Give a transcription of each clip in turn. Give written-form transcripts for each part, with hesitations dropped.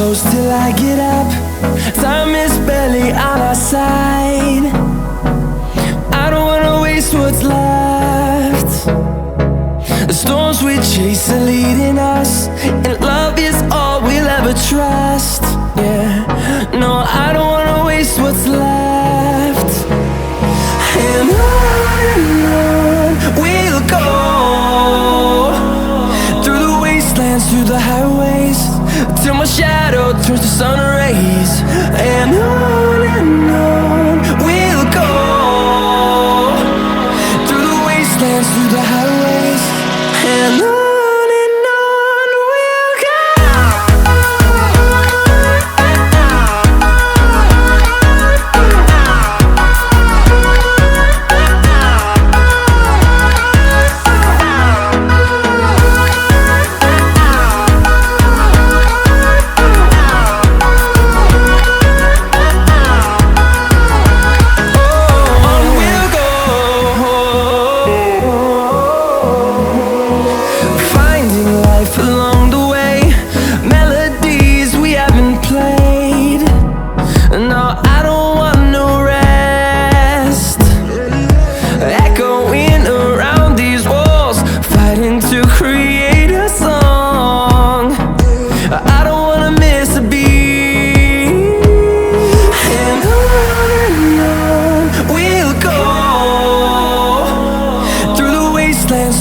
close till I get up. Time is barely on our side. I don't wanna waste what's left. The storms we chase are leading us, and love is all we'll ever trust. Yeah, no, I don't wanna waste what's left. And on we'll go, through the wastelands, through the highways, till my shadow turns to sun rays. And on we'll go, through the wastelands, through the highways, and on.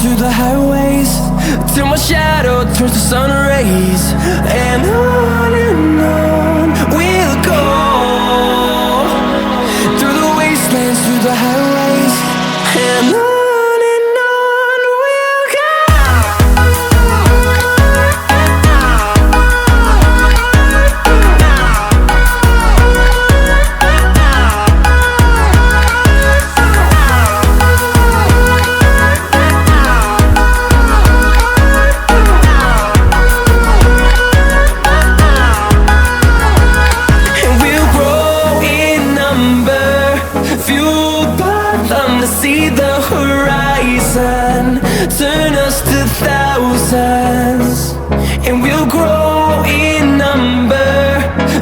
Through the highways, till my shadow turns to sun rays. And on we'll go, through the wastelands, through the highways, and on. See the horizon turn us to thousands, and we'll grow in number,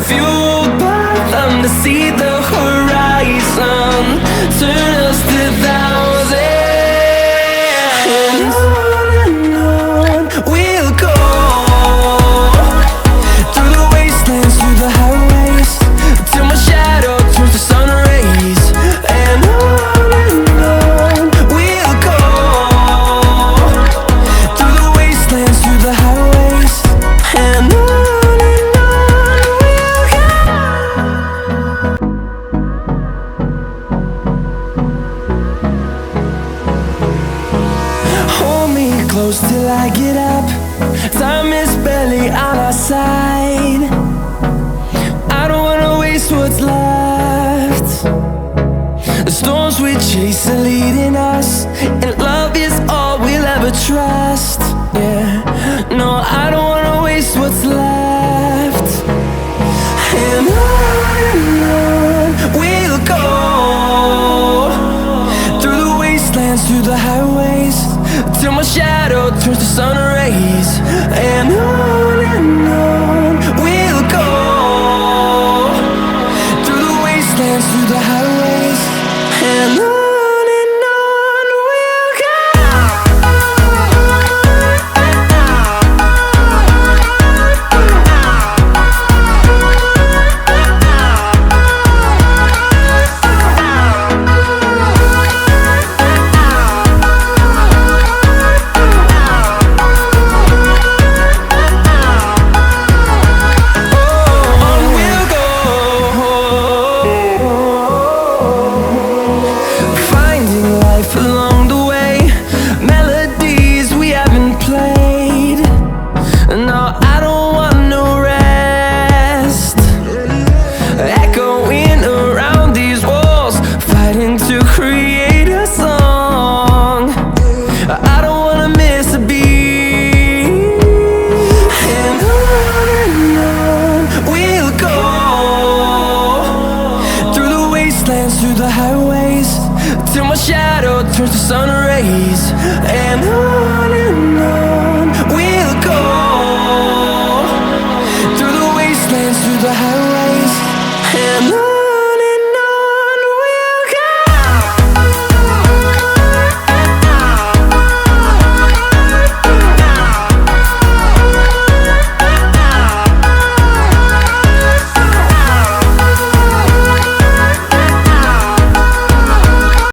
fueled by them. To see the horizon turn us to thousands, and on we'll go, through the wastelands, through the highways, till my shadow turns to sun rays. And on close till I get up. Time is barely on our side. I don't wanna waste what's left. The storms we chase are leading us, and love is all we'll ever trust. Yeah, no, I don't wanna waste what's left. And on we'll go, through the wastelands, through the highways, till my shadow turns to sun rays. And on we'll go, through the wastelands, through the highways, and on. Till my shadow turns to sun rays. And on